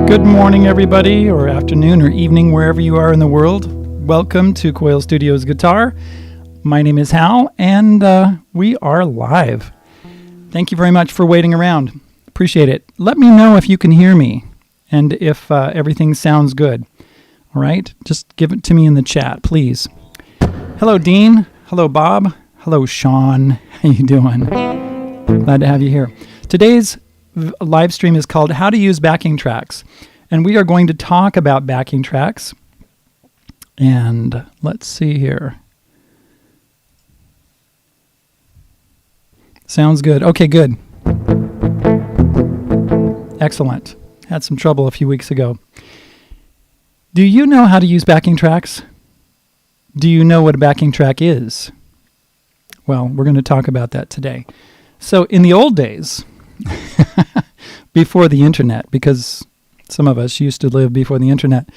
Good morning, everybody, or afternoon or evening, wherever you are in the world. Welcome to Quail Studios Guitar. My name is Hal, and we are live. Thank you very much for waiting around. Appreciate it. Let me know if you can hear me and if everything sounds good. All right? Just give it to me in the chat, please. Hello, Dean. Hello, Bob. Hello, Sean. How you doing? Glad to have you here. Today's live stream is called How to Use Backing Tracks. And we are going to talk about backing tracks. And let's see here. Sounds good. Okay, good. Excellent. Had some trouble a few weeks ago. Do you know how to use backing tracks? Do you know what a backing track is? Well, we're going to talk about that today. So in the old days, before the internet, because some of us used to live before the internet,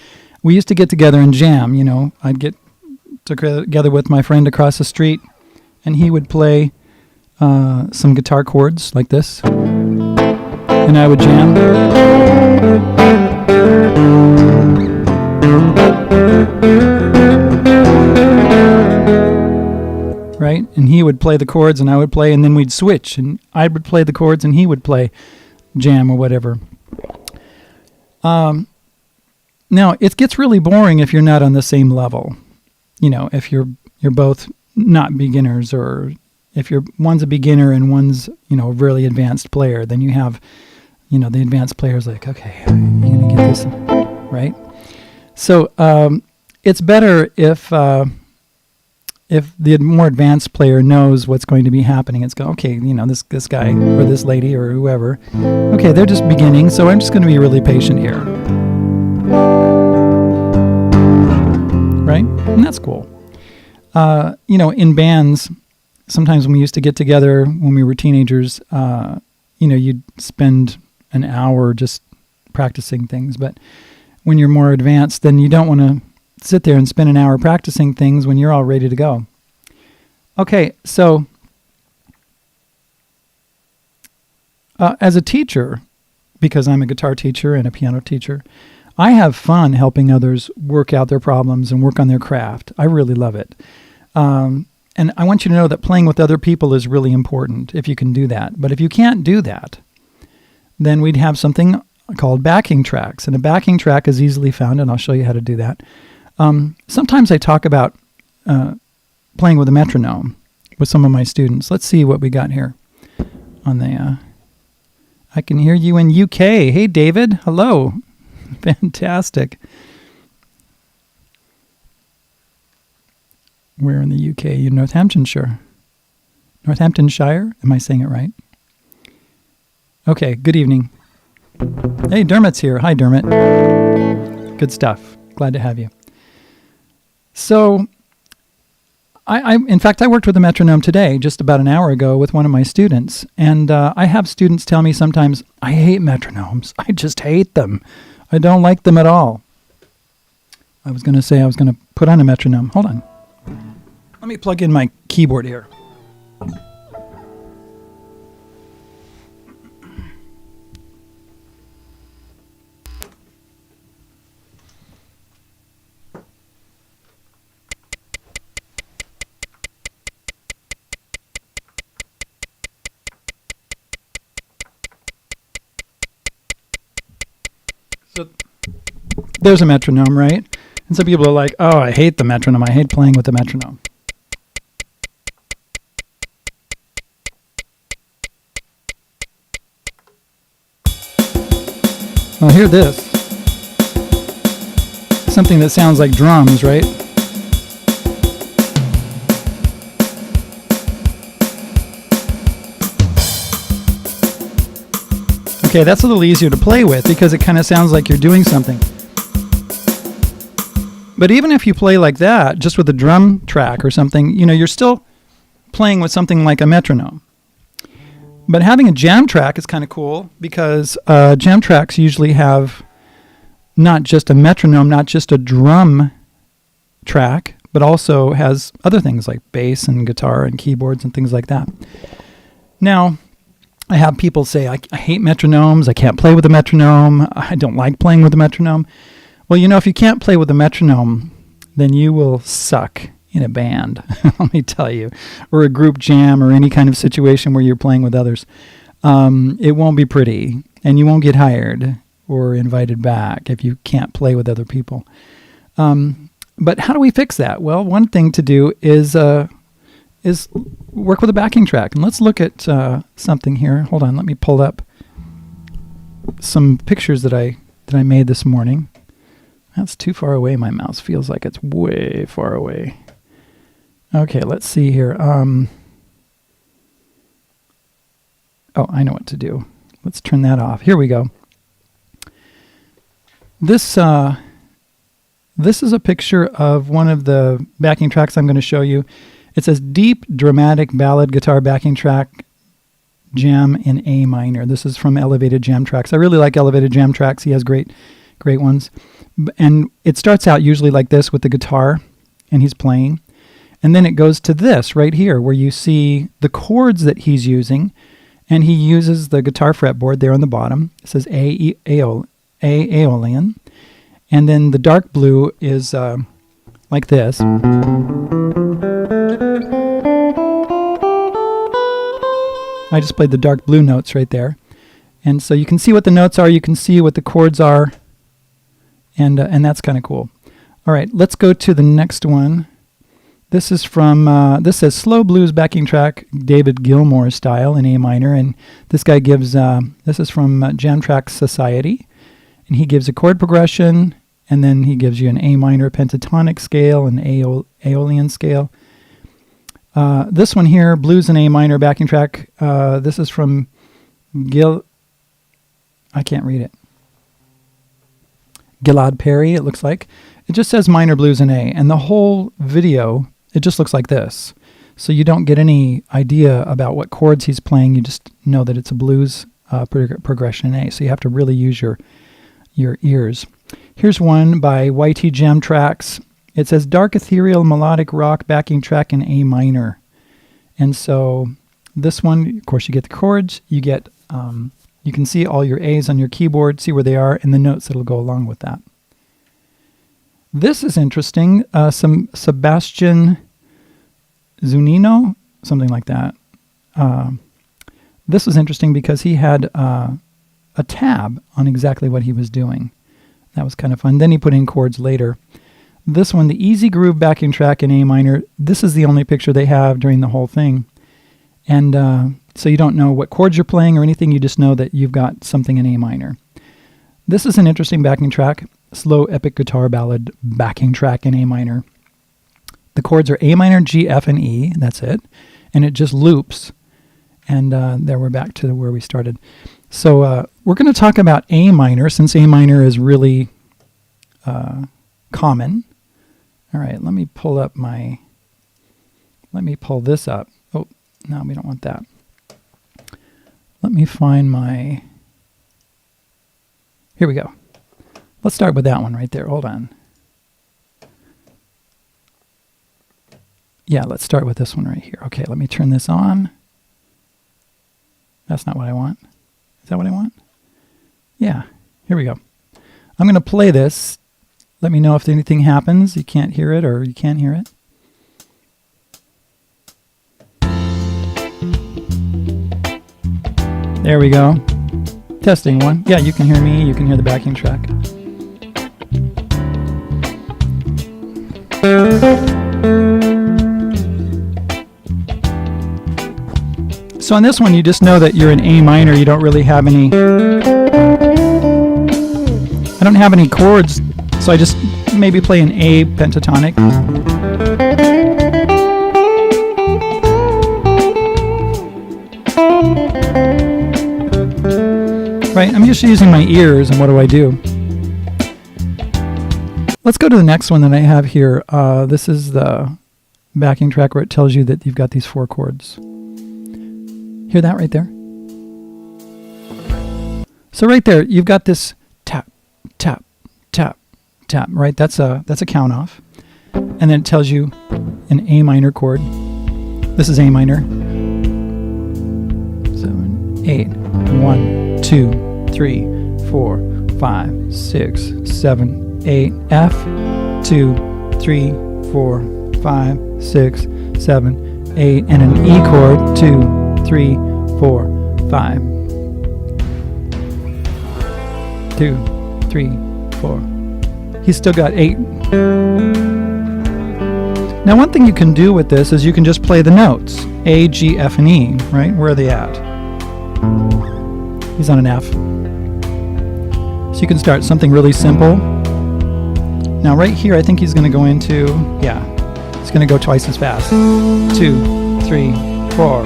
we used to get together and jam. You know, I'd get together with my friend across the street, and he would play some guitar chords like this, and I would jam. Right? And he would play the chords and I would play, and then we'd switch, and I would play the chords and he would play jam or whatever. Now, it gets really boring if you're not on the same level. You know, if you're both not beginners, or if one's a beginner and one's, you know, a really advanced player, then you have, you know, the advanced player's like, okay, you're going to get this, right? So it's better if the more advanced player knows what's going to be happening. It's go, okay, you know, this guy or this lady or whoever, okay, they're just beginning, so I'm just going to be really patient here. Right? And that's cool. You know, in bands, sometimes when we used to get together when we were teenagers, you know, you'd spend an hour just practicing things. But when you're more advanced, then you don't want to sit there and spend an hour practicing things when you're all ready to go. Okay, so as a teacher, because I'm a guitar teacher and a piano teacher, I have fun helping others work out their problems and work on their craft. I really love it. And I want you to know that playing with other people is really important if you can do that. But if you can't do that, then we'd have something called backing tracks. And a backing track is easily found, and I'll show you how to do that. Sometimes I talk about playing with a metronome with some of my students. Let's see what we got here on the... I can hear you in UK. Hey, David. Hello. Fantastic. Where in the UK? You Northamptonshire. Northamptonshire? Am I saying it right? Okay, good evening. Hey, Dermot's here. Hi, Dermot. Good stuff. Glad to have you. So, in fact, I worked with a metronome today, just about an hour ago, with one of my students. And I have students tell me sometimes, I hate metronomes. I just hate them. I don't like them at all. I was going to say I was going to put on a metronome. Hold on. Let me plug in my keyboard here. So there's a metronome, right? And some people are like, oh, I hate the metronome. I hate playing with the metronome. Well, hear this. Something that sounds like drums, right? Okay, that's a little easier to play with because it kind of sounds like you're doing something. But even if you play like that, just with a drum track or something, you know, you're still playing with something like a metronome. But having a jam track is kind of cool because jam tracks usually have not just a metronome, not just a drum track, but also has other things like bass and guitar and keyboards and things like that. Now, I have people say, I hate metronomes, I can't play with a metronome, I don't like playing with a metronome. Well, you know, if you can't play with a metronome, then you will suck in a band, let me tell you, or a group jam or any kind of situation where you're playing with others. It won't be pretty, and you won't get hired or invited back if you can't play with other people. But how do we fix that? Well, one thing to do is work with a backing track. And let's look at something here. Hold on, let me pull up some pictures that I made this morning. That's too far away. My mouse feels like it's way far away. Okay, let's see here. Oh, I know what to do. Let's turn that off. Here we go. This is a picture of one of the backing tracks I'm going to show you. It says Deep Dramatic Ballad Guitar Backing Track Jam in A minor. This is from Elevated Jam Tracks. I really like Elevated Jam Tracks. He has great ones. And it starts out usually like this with the guitar, and he's playing. And then it goes to this right here, where you see the chords that he's using, and he uses the guitar fretboard there on the bottom. It says A Aeolian. And then the dark blue is like this. I just played the dark blue notes right there. And so you can see what the notes are, you can see what the chords are, and that's kind of cool. All right, let's go to the next one. This is from, this says Slow Blues Backing Track, David Gilmour style in A minor, and this guy gives, this is from Jam Track Society, and he gives a chord progression, and then he gives you an A minor pentatonic scale, an Aeolian scale. This one here, Blues in A minor backing track, this is from I can't read it. Gilad Perry, it looks like. It just says minor blues in A, and the whole video, it just looks like this. So you don't get any idea about what chords he's playing, you just know that it's a blues progression in A, so you have to really use your ears. Here's one by YT Jam Tracks. It says Dark Ethereal Melodic Rock Backing Track in A minor. And so this one, of course, you get the chords, you get, you can see all your A's on your keyboard, see where they are, and the notes that'll go along with that. This is interesting, some Sebastian Zunino, something like that. This was interesting because he had a tab on exactly what he was doing. That was kind of fun. Then he put in chords later. This one, the Easy Groove backing track in A minor, this is the only picture they have during the whole thing. And so you don't know what chords you're playing or anything, you just know that you've got something in A minor. This is an interesting backing track, Slow Epic Guitar Ballad backing track in A minor. The chords are A minor, G, F, and E, that's it. And it just loops. And there we're back to where we started. So we're going to talk about A minor, since A minor is really common. All right, let me pull this up. Oh, no, we don't want that. Let me find my, here we go. Let's start with that one right there. Hold on. Yeah, let's start with this one right here. Okay, let me turn this on. That's not what I want. Is that what I want? Yeah, here we go. I'm going to play this. Let me know if anything happens. You can't hear it or you can hear it. There we go. Testing one. Yeah, you can hear me. You can hear the backing track. So on this one, you just know that you're in A minor. You don't really have any... I don't have any chords, so I just maybe play an A pentatonic. Right, I'm just using my ears, and what do? Let's go to the next one that I have here. This is the backing track where it tells you that you've got these 4 chords. Hear that right there? So right there, you've got this tap, tap, tap, tap, right? That's a count off. And then it tells you an A minor chord. This is A minor. 7, 8. 1, 2, 3, 4, 5, 6, 7, 8. F, 2, 3, 4, 5, 6, 7, 8. And an E chord, 2, 3, 4, 5. 2, 3, 4. He's still got 8. Now one thing you can do with this is you can just play the notes. A, G, F, and E, right? Where are they at? He's on an F. So you can start something really simple. Now right here I think he's going to go into, yeah, he's going to go twice as fast. 2, 3, 4.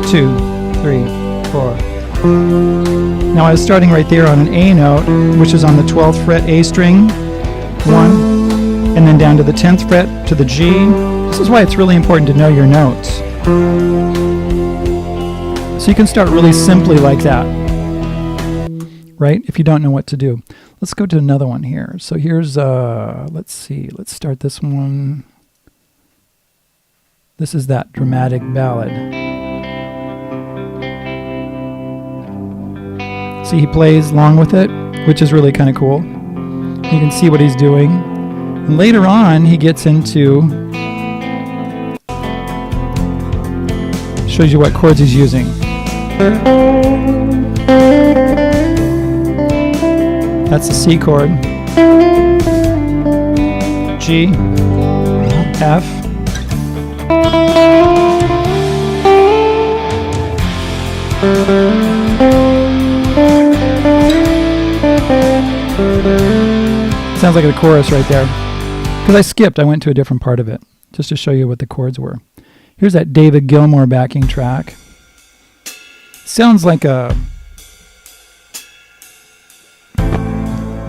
2, 3, 4. Now I was starting right there on an A note, which is on the 12th fret A string. 1. And then down to the 10th fret to the G. This is why it's really important to know your notes. So you can start really simply like that, right? If you don't know what to do. Let's go to another one here. So here's, let's see, let's start this one. This is that dramatic ballad. See, he plays along with it, which is really kind of cool. You can see what he's doing. And later on, he gets into, shows you what chords he's using. That's the C chord. G, F. Sounds like a chorus right there. Because I skipped, I went to a different part of it, just to show you what the chords were. Here's that David Gilmour backing track. Sounds like a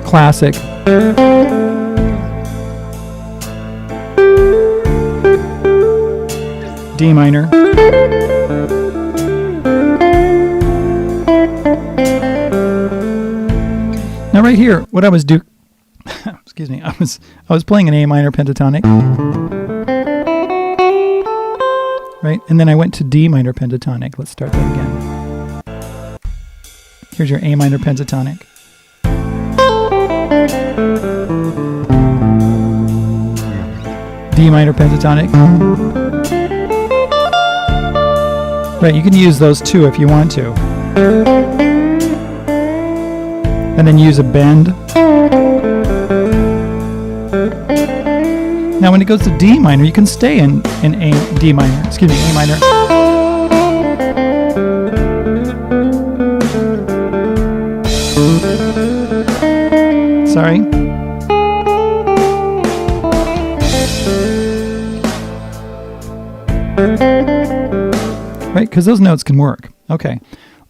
classic. D minor. Now right here, what I was doing, excuse me, I was playing an A minor pentatonic, right? And then I went to D minor pentatonic. Let's start that again. Here's your A minor pentatonic. D minor pentatonic. Right, you can use those too if you want to. And then use a bend. Now when it goes to D minor, you can stay in D minor, excuse me, A minor. Sorry. Right, because those notes can work. Okay,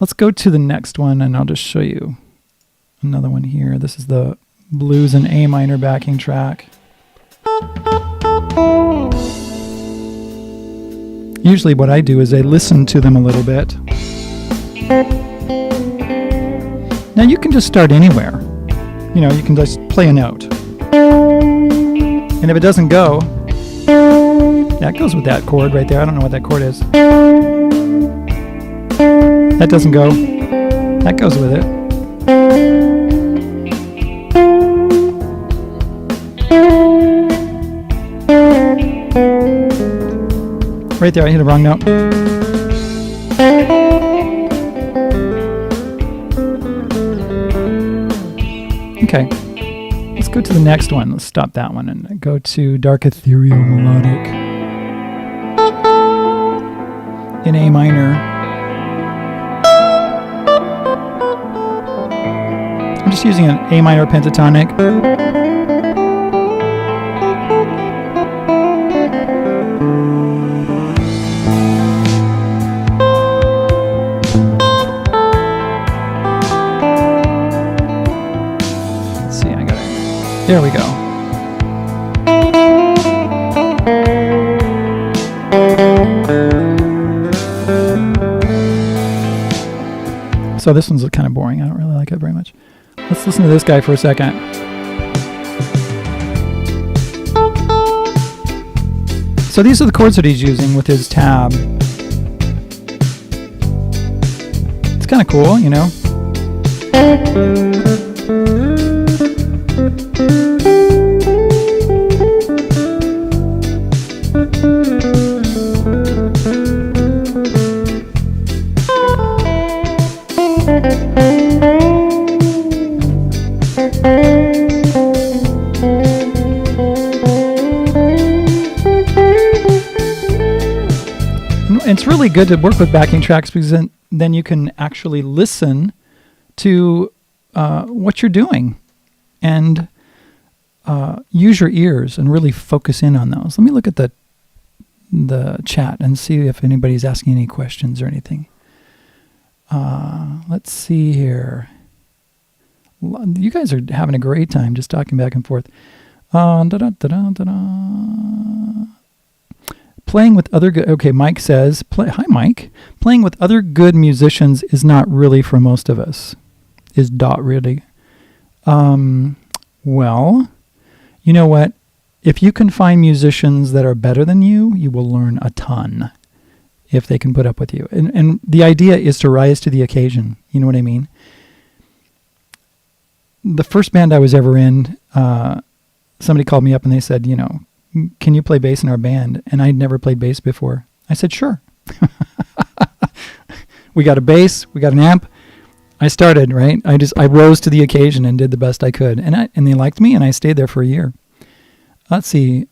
let's go to the next one and I'll just show you another one here. This is the blues and A minor backing track. Usually what I do is I listen to them a little bit. Now you can just start anywhere. You know, you can just play a note. And if it doesn't go, that goes with that chord right there. I don't know what that chord is. That doesn't go. That goes with it. Right there, I hit a wrong note. Okay, let's go to the next one. Let's stop that one and go to Dark Ethereal Melodic in A minor. I'm just using an A minor pentatonic. There we go. So this one's kind of boring. I don't really like it very much. Let's listen to this guy for a second. So these are the chords that he's using with his tab. kind of cool, you know. It's really good to work with backing tracks because then you can actually listen to what you're doing and use your ears and really focus in on those. Let me look at the chat and see if anybody's asking any questions or anything. Let's see here. You guys are having a great time just talking back and forth. Playing with other good... Okay, Mike says... Hi, Mike. Playing with other good musicians is not really for most of us. Is dot really? Well, you know what? If you can find musicians that are better than you, you will learn a ton if they can put up with you. And the idea is to rise to the occasion. You know what I mean? The first band I was ever in, somebody called me up and they said, you know, can you play bass in our band? And I'd never played bass before. I said, sure. We got a bass, we got an amp. I started, right? I rose to the occasion and did the best I could. And they liked me and I stayed there for a year. Let's see.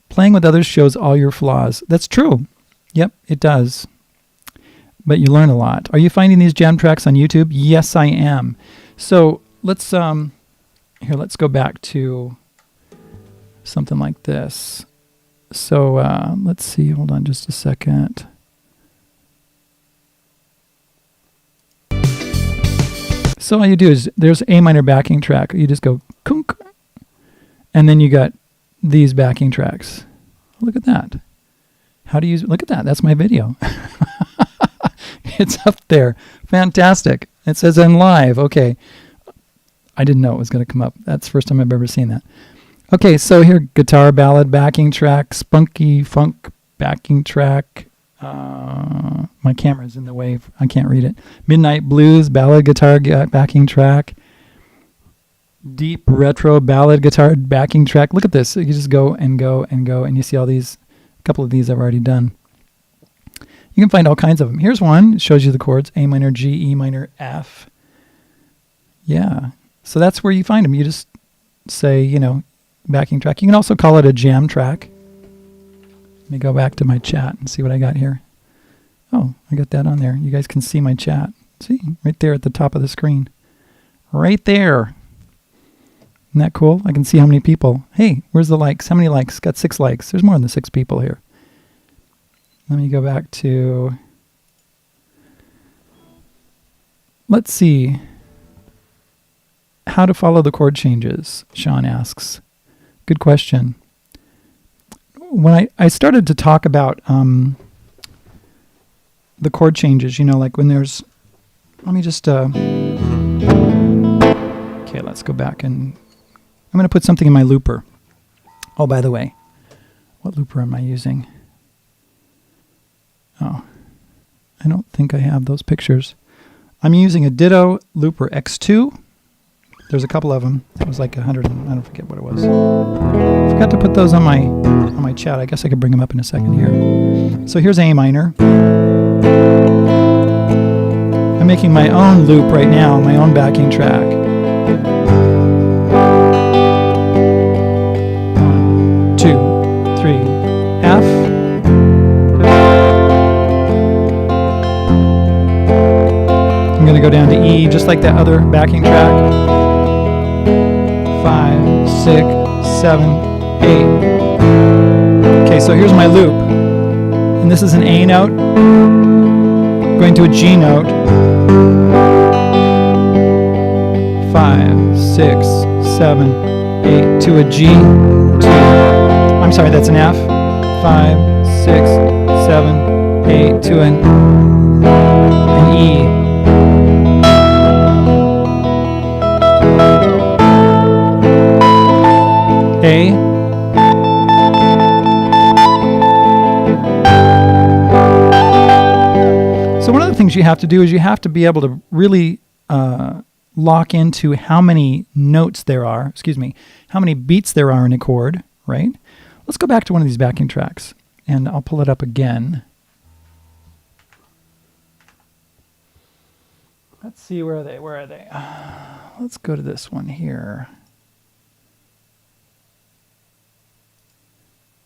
Playing with others shows all your flaws. That's true. Yep, it does. But you learn a lot. Are you finding these jam tracks on YouTube? Yes, I am. So let's go back to something like this. So let's see. Hold on just a second. So all you do is there's A minor backing track. You just go kunk, and then you got these backing tracks. Look at that. How do you use? Look at that. That's my video. It's up there. Fantastic. It says in live. Okay. I didn't know it was going to come up. That's the first time I've ever seen that. Okay, so here, guitar ballad backing track, spunky funk backing track. My camera's in the way. I can't read it. Midnight blues ballad guitar backing track. Deep retro ballad guitar backing track. Look at this. You just go and go and go, and you see all these. A couple of these I've already done. You can find all kinds of them. Here's one. It shows you the chords. A minor, G, E minor, F. Yeah. So that's where you find them. You just say, you know, backing track. You can also call it a jam track. Let me go back to my chat and see what I got here. Oh, I got that on there. You guys can see my chat. See, right there at the top of the screen. Right there. Isn't that cool? I can see how many people. Hey, where's the likes? How many likes? Got 6 likes. There's more than 6 people here. Let me go back to... Let's see. How to follow the chord changes, Sean asks. Good question. When I started to talk about the chord changes, you know, like when there's... Let me just... Okay, let's go back and... I'm going to put something in my looper. Oh, by the way, what looper am I using? Oh, I don't think I have those pictures. I'm using a Ditto looper X2. There's a couple of them. It was like 100, and I don't forget what it was. I forgot to put those on my chat. I guess I could bring them up in a second here. So here's A minor. I'm making my own loop right now, my own backing track. 1, 2, 3, F. I'm going to go down to E, just like that other backing track. 5, 6, 7, 8. Okay, so here's my loop. And this is an A note going to a G note. 5, 6, 7, 8 to a G. I'm sorry, that's an F. 5, 6, 7, 8 to an E. A. So one of the things you have to do is you have to be able to really lock into how many notes there are, how many beats there are in a chord, right? Let's go back to one of these backing tracks, and I'll pull it up again. Let's see, where are they? Let's go to this one here.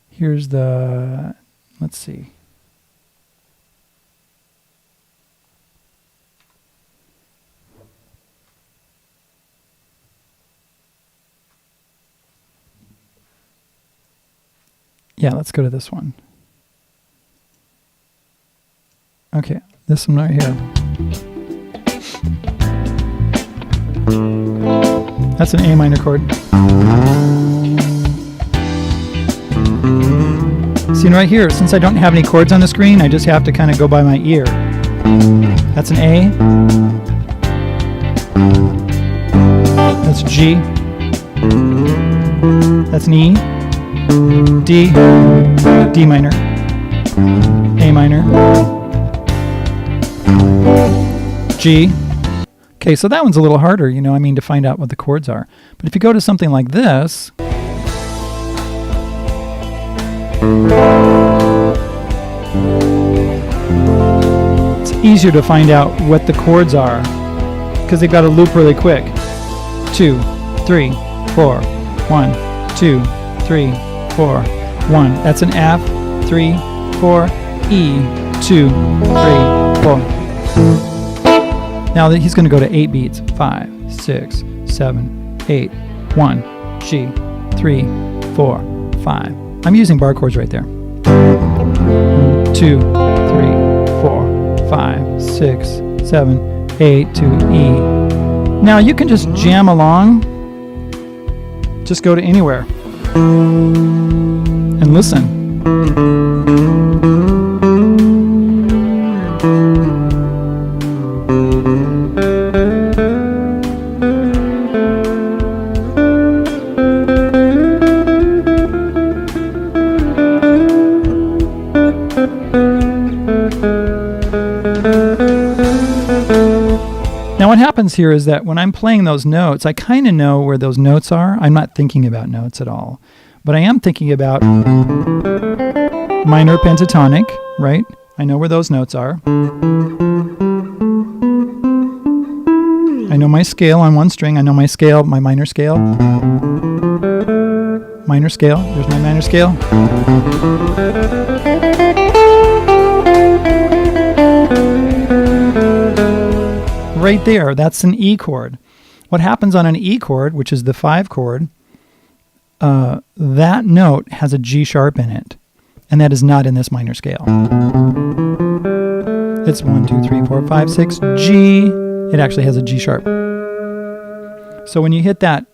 Here's the, let's see. Yeah, let's go to this one. Okay, this one right here. That's an A minor chord. See, right here, since I don't have any chords on the screen, I just have to kind of go by my ear. That's an A. That's G. That's an E. D, D minor, A minor, G. Okay, so that one's a little harder, to find out what the chords are. But if you go to something like this, it's easier to find out what the chords are because they've got to loop really quick. 2, 3, 4, 1, 2, 3, 4, 1. That's an F, 3, 4, E, 2, 3, 4. Now he's going to go to 8 beats. 5, 6, 7, 8, 1, G, 3, 4, 5. I'm using bar chords right there. 2, 3, 4, 5, 6, 7, 8 to E. Now you can just jam along. Just go to anywhere. And listen. Now what happens here is that when I'm playing those notes, I kind of know where those notes are. I'm not thinking about notes at all. But I am thinking about minor pentatonic, right? I know where those notes are. I know my scale on one string. I know my scale, my minor scale. Minor scale. There's my minor scale. Right there, that's an E chord. What happens on an E chord, which is the 5 chord, that note has a G sharp in it, and that is not in this minor scale. It's 1, 2, 3, 4, 5, 6, G. It actually has a G sharp. So when you hit that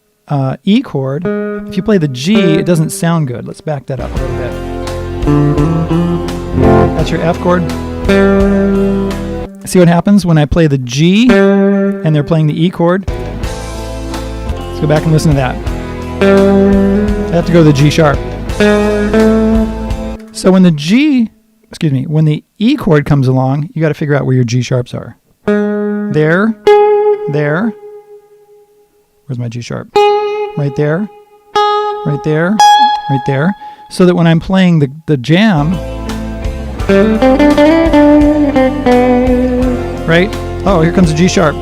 E chord, if you play the G, it doesn't sound good. Let's back that up a little bit. That's your F chord. See what happens when I play the G and they're playing the E chord? Let's go back and listen to that. I have to go to the G sharp. So when the when the E chord comes along, you got to figure out where your G sharps are. There. Where's my G sharp? Right there. Right there. Right there. So that when I'm playing the jam, right? Oh, here comes a G sharp.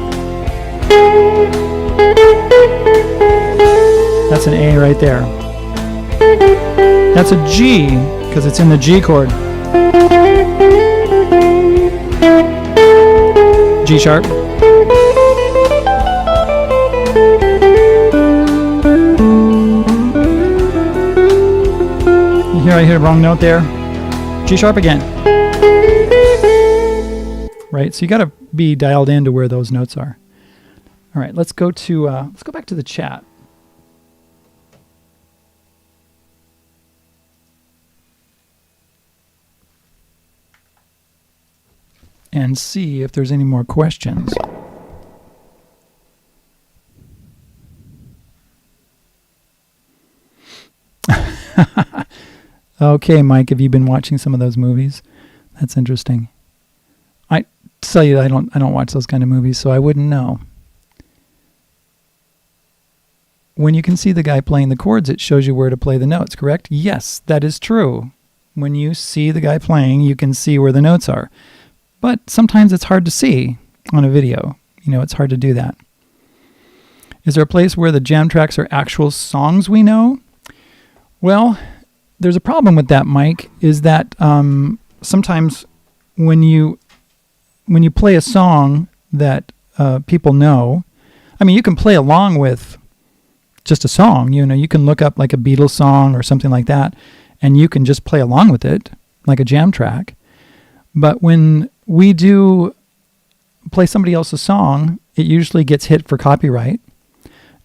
That's an A right there. That's a G because it's in the G chord. G sharp. Here I hit a wrong note there. G sharp again. Right, so you got to be dialed into where those notes are. All right, let's go back to the chat. And see if there's any more questions. Okay, Mike, have you been watching some of those movies? That's interesting. tell you, I don't watch those kind of movies, so I wouldn't know. When you can see the guy playing the chords, it shows you where to play the notes, correct? Yes, that is true. When you see the guy playing, you can see where the notes are. But sometimes it's hard to see on a video. It's hard to do that. Is there a place where the jam tracks are actual songs we know? Well, there's a problem with that, Mike, is that sometimes when you play a song that people know, you can play along with just a song. You can look up like a Beatles song or something like that, and you can just play along with it like a jam track. But when we do play somebody else's song, it usually gets hit for copyright.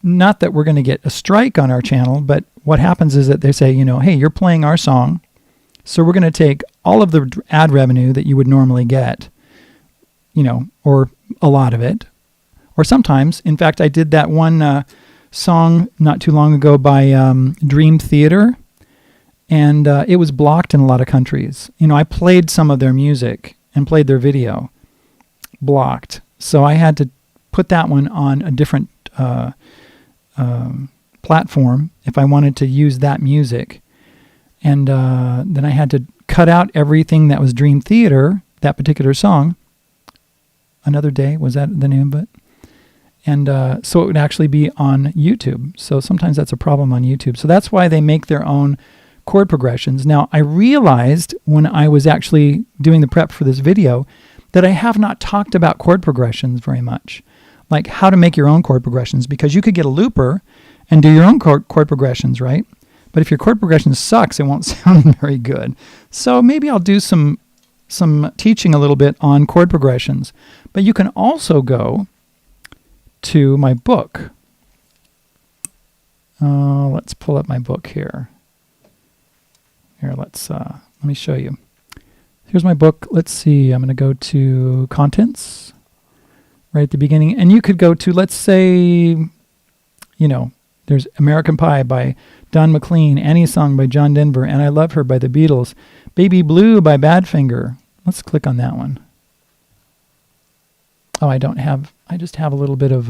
Not that we're going to get a strike on our channel, but what happens is that they say, hey, you're playing our song, so we're going to take all of the ad revenue that you would normally get, or a lot of it. Or sometimes, in fact, I did that one song not too long ago by Dream Theater, and it was blocked in a lot of countries. I played some of their music and played their video, blocked. So I had to put that one on a different platform if I wanted to use that music. And then I had to cut out everything that was Dream Theater, that particular song. Another Day, was that the name of it? And so it would actually be on YouTube. So sometimes that's a problem on YouTube. So that's why they make their own chord progressions. Now, I realized when I was actually doing the prep for this video that I have not talked about chord progressions very much, like how to make your own chord progressions, because you could get a looper and do your own chord progressions, right? But if your chord progression sucks, it won't sound very good. So maybe I'll do some teaching a little bit on chord progressions. But you can also go to my book. Let's pull up my book here. Here, let me show you. Here's my book. Let's see. I'm going to go to Contents right at the beginning. And you could go to, let's say, there's American Pie by Don McLean, Annie's Song by John Denver, and I Love Her by the Beatles, Baby Blue by Badfinger. Let's click on that one. Oh, I just have a little bit of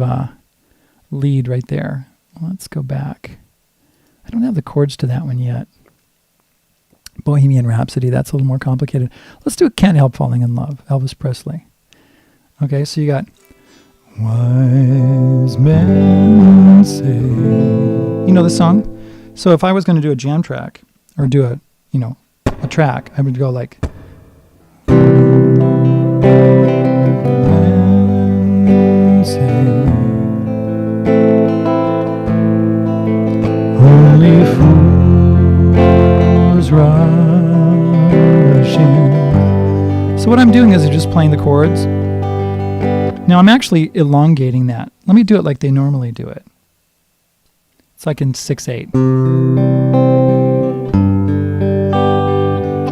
lead right there. Let's go back. I don't have the chords to that one yet. Bohemian Rhapsody, that's a little more complicated. Let's do Can't Help Falling in Love, Elvis Presley. Okay, so you got wise men say. You know the song? So if I was going to do a jam track or do a track, I would go like only fools rush in. So what I'm doing is I'm just playing the chords. Now I'm actually elongating that. Let me do it like they normally do it. It's like in 6/8.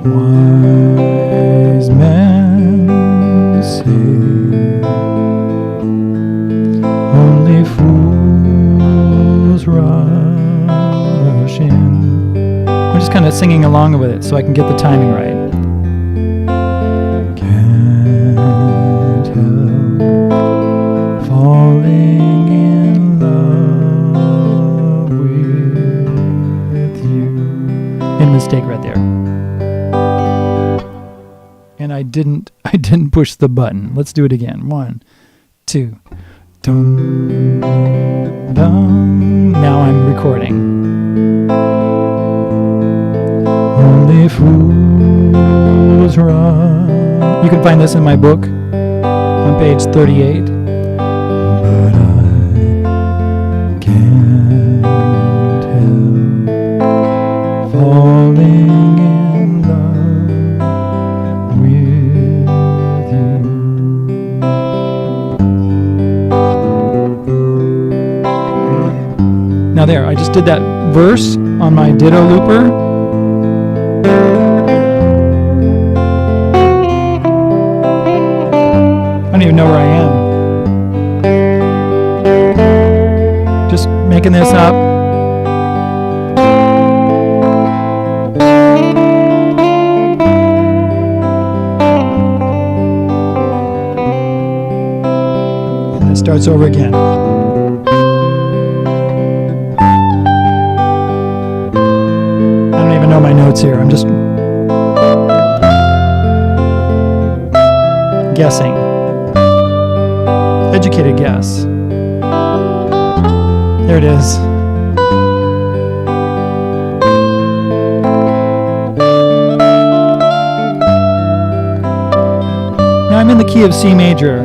Wise men say only fools rush in. I'm just kind of singing along with it so I can get the timing right. Can't help falling in love with you. Made a mistake right there. And I didn't push the button. Let's do it again. 1, 2. Dum, dum. Now I'm recording. Only fools run. You can find this in my book on page 38. But I can't help falling in love with you. Now there, I just did that verse on my Ditto looper. I don't even know where I am. Just making this up. starts over again. I don't even know my notes here. I'm just guessing. Educated guess. There it is. Now I'm in the key of C major,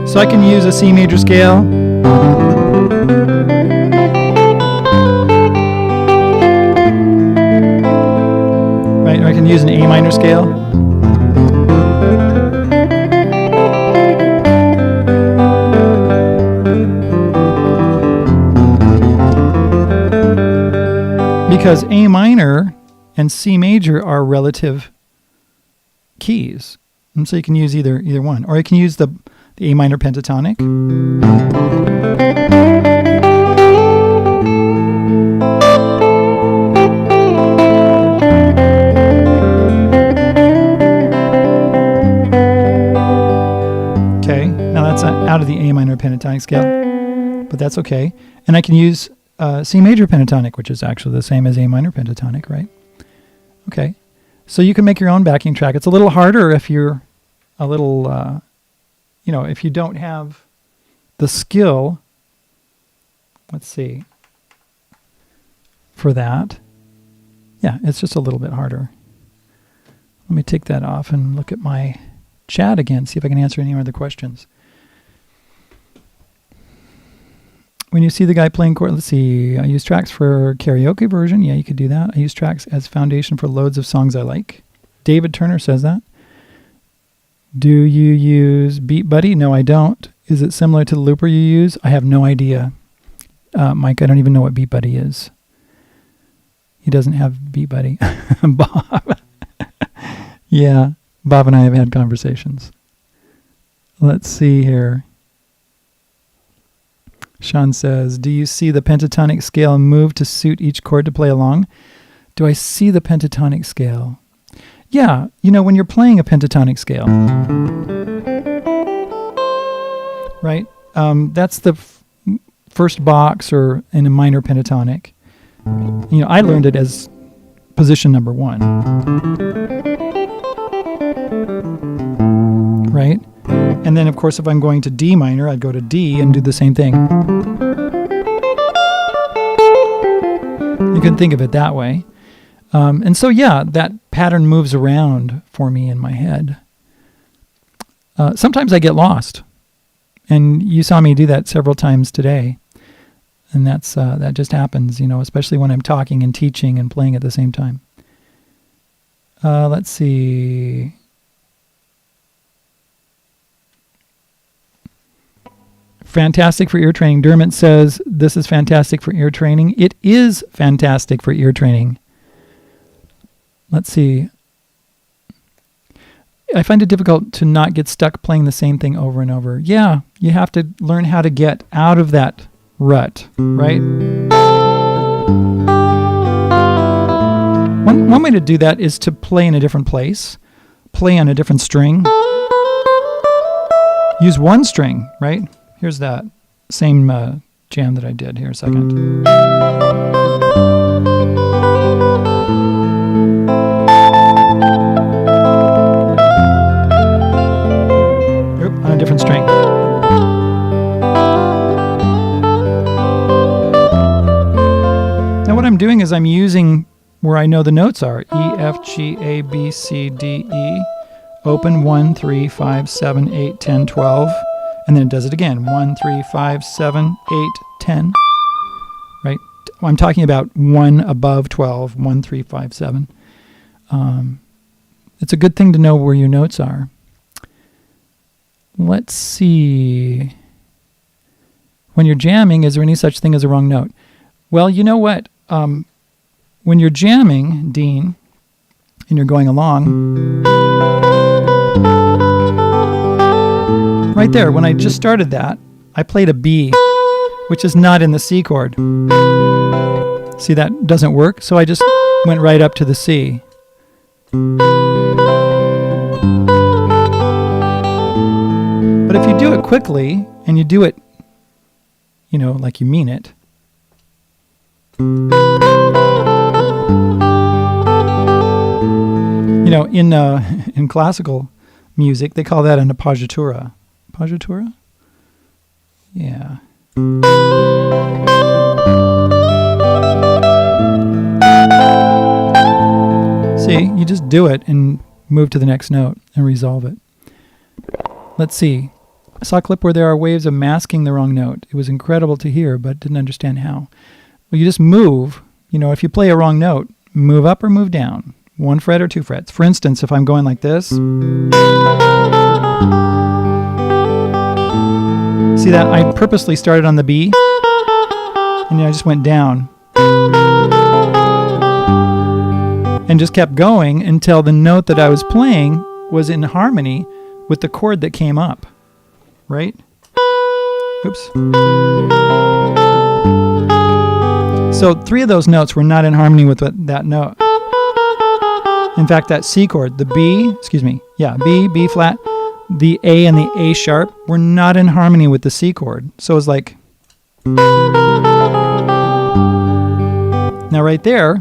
so I can use a C major scale. Right, or I can use an A minor scale. Because A minor and C major are relative keys. And so you can use either one. Or you can use the A minor pentatonic. Okay, now that's out of the A minor pentatonic scale, but that's okay. And I can use C major pentatonic, which is actually the same as A minor pentatonic, right? Okay. So you can make your own backing track. It's a little harder if you're a little, if you don't have the skill. Let's see. For that. Yeah, it's just a little bit harder. Let me take that off and look at my chat again, see if I can answer any other questions. When you see the guy playing chord, let's see, I use tracks for karaoke version. Yeah, you could do that. I use tracks as foundation for loads of songs I like. David Turner says that. Do you use Beat Buddy? No, I don't. Is it similar to the looper you use? I have no idea. Mike, I don't even know what Beat Buddy is. He doesn't have Beat Buddy. Bob. Yeah, Bob and I have had conversations. Let's see here. Sean says, do you see the pentatonic scale move to suit each chord to play along? Do I see the pentatonic scale? Yeah, when you're playing a pentatonic scale, right? That's the first box or in a minor pentatonic. I learned it as position number 1. Right? And then, of course, if I'm going to D minor, I'd go to D and do the same thing. You can think of it that way. And so, yeah, that pattern moves around for me in my head. Sometimes I get lost. And you saw me do that several times today. And that just happens, especially when I'm talking and teaching and playing at the same time. Let's see. Fantastic for ear training. Dermot says, this is fantastic for ear training. It is fantastic for ear training. Let's see. I find it difficult to not get stuck playing the same thing over and over. Yeah, you have to learn how to get out of that rut, right? One way to do that is to play in a different place, play on a different string, use one string, right? Here's that same jam that I did. Here a second. On a different string. Now what I'm doing is I'm using where I know the notes are. E, F, G, A, B, C, D, E. Open 1, 3, 5, 7, 8, 10, 12. And then it does it again. 1, 3, 5, 7, 8, 10. Right? I'm talking about 1 above 12. 1, 3, 5, 7. It's a good thing to know where your notes are. Let's see. When you're jamming, is there any such thing as a wrong note? Well, you know what? When you're jamming, Dean, and you're going along, right there, when I just started that, I played a B, which is not in the C chord. See, that doesn't work, so I just went right up to the C. But if you do it quickly, and you do it, like you mean it. In classical music, they call that an appoggiatura. Appoggiatura? Yeah. See, you just do it and move to the next note and resolve it. Let's see. I saw a clip where there are waves of masking the wrong note. It was incredible to hear, but didn't understand how. Well, you just move. If you play a wrong note, move up or move down. 1 fret or 2 frets. For instance, if I'm going like this. See that? I purposely started on the B, and I just went down. And just kept going until the note that I was playing was in harmony with the chord that came up. Right? Oops. So 3 of those notes were not in harmony with that note. In fact, that C chord, the B, B flat, the A and the A sharp were not in harmony with the C chord. So it was like... Now right there,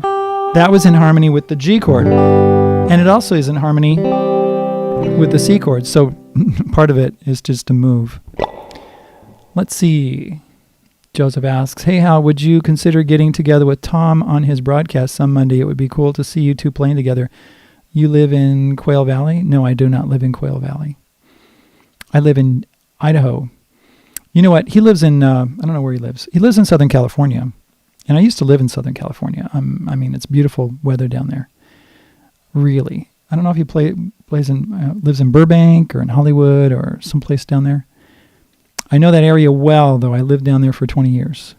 that was in harmony with the G chord. And it also is in harmony with the C chord. So part of it is just to move. Let's see. Joseph asks, hey, Hal, would you consider getting together with Tom on his broadcast some Monday? It would be cool to see you two playing together. You live in Quail Valley? No, I do not live in Quail Valley. I live in Idaho. You know what? He lives in, I don't know where he lives. He lives in Southern California. And I used to live in Southern California. It's beautiful weather down there. Really. I don't know if he lives in Burbank or in Hollywood or someplace down there. I know that area well, though. I lived down there for 20 years.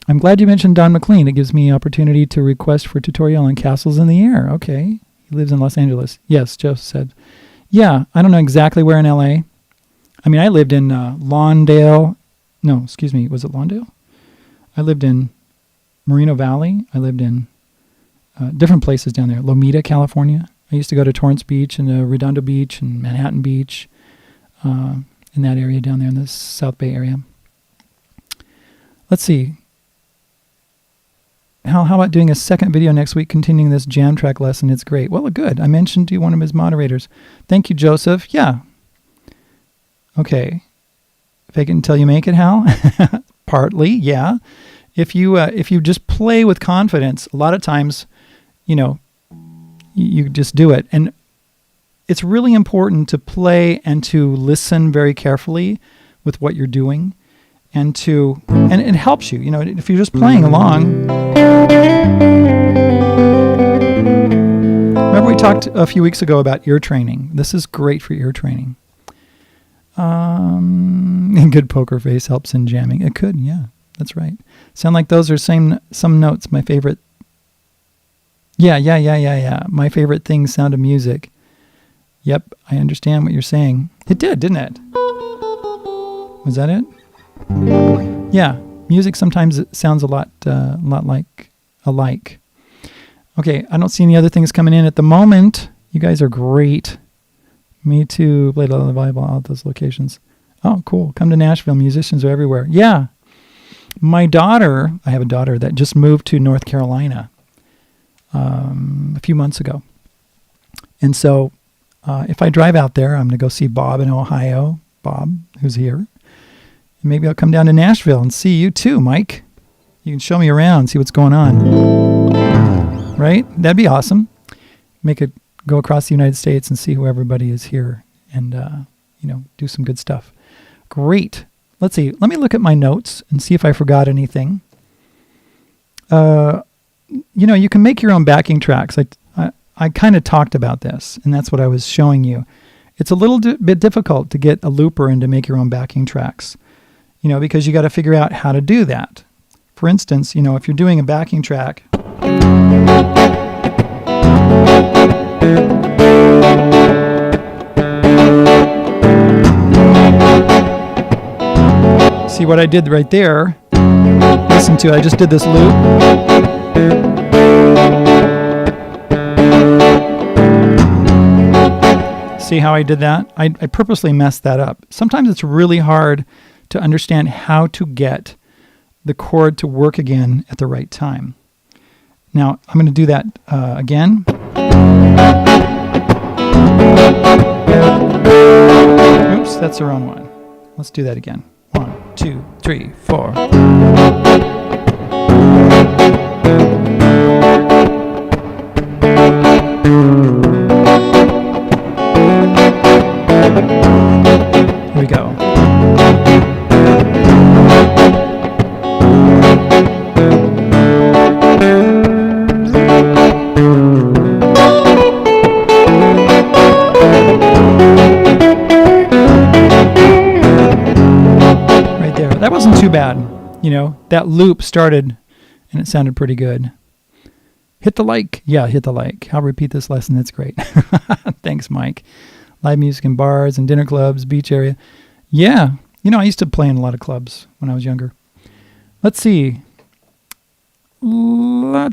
I'm glad you mentioned Don McLean. It gives me opportunity to request for tutorial on Castles in the Air. Okay. He lives in Los Angeles. Yes, Joe said. Yeah, I don't know exactly where in L.A. I lived in Lawndale. No, excuse me. Was it Lawndale? I lived in Moreno Valley. I lived in different places down there. Lomita, California. I used to go to Torrance Beach and Redondo Beach and Manhattan Beach. In that area down there in the South Bay area. Let's see. How about doing a second video next week continuing this jam track lesson? It's great. Well, good. I mentioned to one of his moderators. Thank you, Joseph. Yeah. Okay. Fake it until you make it, Hal? Partly, yeah. If you just play with confidence, a lot of times, you just do it. And it's really important to play and to listen very carefully with what you're doing, and it helps you. If you're just playing along. Remember we talked a few weeks ago about ear training. This is great for ear training. Good poker face helps in jamming. It could, yeah, that's right. Sound like those are some notes. My favorite. Yeah. My favorite thing, sound of music. Yep, I understand what you're saying. It did, didn't it? Was that it? Yeah, music sometimes it sounds a lot like alike. Okay, I don't see any other things coming in at the moment. You guys are great. Me too. Played a lot of volleyball out at those locations. Oh, cool. Come to Nashville. Musicians are everywhere. Yeah. I have a daughter that just moved to North Carolina a few months ago. And so if I drive out there, I'm going to go see Bob in Ohio. Bob, who's here. And maybe I'll come down to Nashville and see you too, Mike. You can show me around, see what's going on. Right? That'd be awesome. Go across the United States and see who everybody is here and, do some good stuff. Great. Let's see. Let me look at my notes and see if I forgot anything. You can make your own backing tracks. I kind of talked about this, and that's what I was showing you. It's a little bit difficult to get a looper and to make your own backing tracks, because you got to figure out how to do that. For instance, if you're doing a backing track, see what I did right there? Listen to it. I just did this loop. See how I did that? I purposely messed that up. Sometimes it's really hard to understand how to get the chord to work again at the right time. Now, I'm going to do that again. Oops, that's the wrong one. Let's do that again. 1, 2, 3, 4. Here we go. That wasn't too bad. You know, that loop started and it sounded pretty good. Hit the like. Yeah, hit the like. I'll repeat this lesson. That's great. Thanks, Mike. Live music in bars and dinner clubs, beach area. Yeah. You know, I used to play in a lot of clubs when I was younger. Let's see. Well,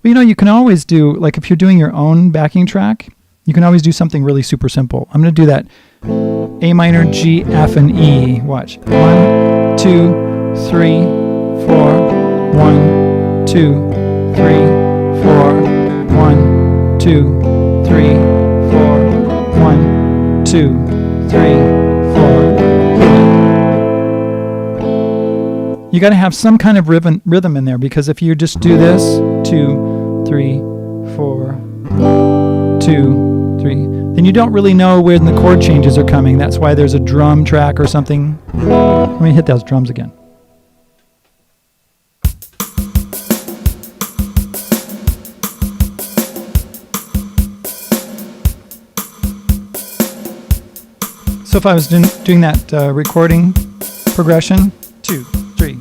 you know, you can always do, like if you're doing your own backing track, you can always do something really super simple. I'm going to do that. A minor, G, F, and E. Watch. 1, 2, 3, 4. 1, 2, 3, 4. 1, 2, 3, 4. 1, 2, 3, 4. You got to have some kind of rhythm in there, because if you just do this, 2, 3, 4, 2, 3, then you don't really know where the chord changes are coming. That's why there's a drum track or something. Let me hit those drums again. So if I was doing that recording progression, 2, 3.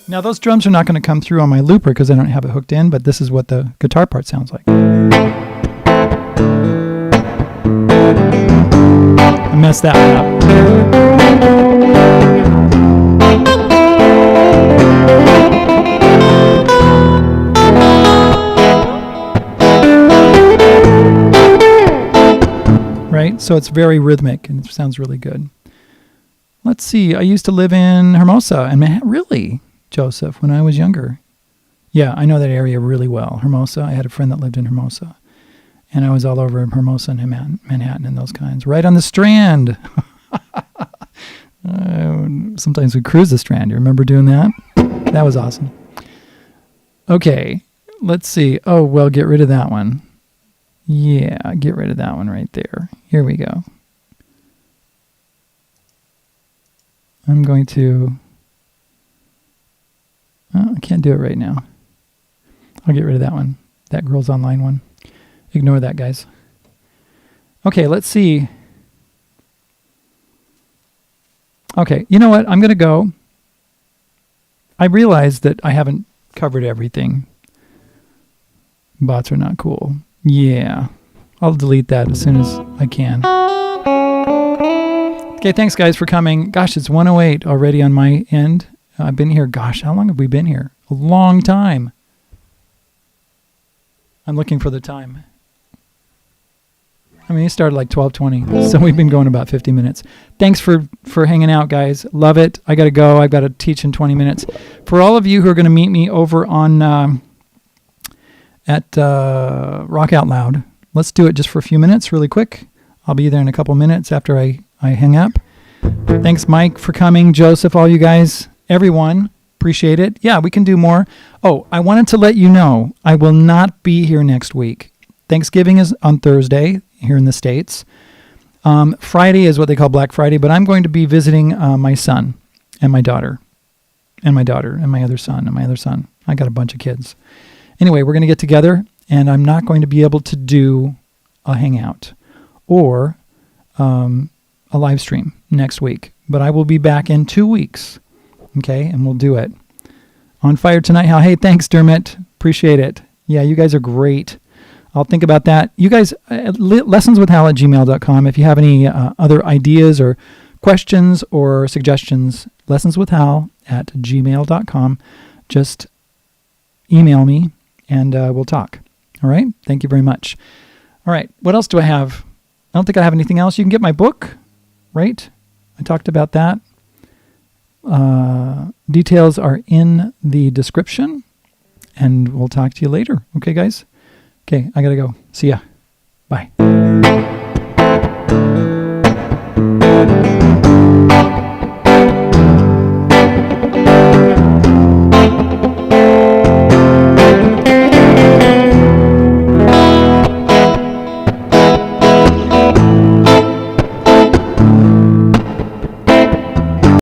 Now those drums are not going to come through on my looper because I don't have it hooked in, but this is what the guitar part sounds like. I messed that one up. Right? So it's very rhythmic and it sounds really good. Let's see. I used to live in Hermosa and Manhattan. Really? Joseph, when I was younger. Yeah, I know that area really well. Hermosa, I had a friend that lived in Hermosa. And I was all over Hermosa and Manhattan and those kinds. Right on the Strand. Sometimes we cruise the Strand. You remember doing that? That was awesome. Okay, let's see. Oh, well, get rid of that one. Yeah, get rid of that one right there. Here we go. I'm going to... Oh, I can't do it right now. I'll get rid of that one. That Girls Online one. Ignore that, guys. Okay, let's see. Okay, you know what? I'm going to go. I realize that I haven't covered everything. Bots are not cool. Yeah. I'll delete that as soon as I can. Okay, thanks, guys, for coming. Gosh, it's 1:08 already on my end. I've been here, gosh, how long have we been here? A long time. I'm looking for the time. I mean, it started like 12:20, so we've been going about 50 minutes. Thanks for hanging out, guys. Love it. I got to go. I've got to teach in 20 minutes. For all of you who are going to meet me over on at Rock Out Loud, let's do it just for a few minutes really quick. I'll be there in a couple minutes after I hang up. Thanks, Mike, for coming. Joseph, all you guys. Everyone, appreciate it. Yeah, we can do more. Oh, I wanted to let you know I will not be here next week. Thanksgiving is on Thursday here in the States. Friday is what they call Black Friday, but I'm going to be visiting my son and my daughter. and my daughter and my other son and my other son. I got a bunch of kids. Anyway, we're going to get together, and I'm not going to be able to do a hangout or a live stream next week, but I will be back in 2 weeks. Okay, and we'll do it. On fire tonight, Hal. Hey, thanks, Dermot. Appreciate it. Yeah, you guys are great. I'll think about that. You guys, lessonswithhal@gmail.com. If you have any other ideas or questions or suggestions, lessonswithhal@gmail.com. Just email me and we'll talk. All right? Thank you very much. All right. What else do I have? I don't think I have anything else. You can get my book, right? I talked about that. Details are in the description, and we'll talk to you later. Okay, guys? Okay, I got to go. See ya. Bye.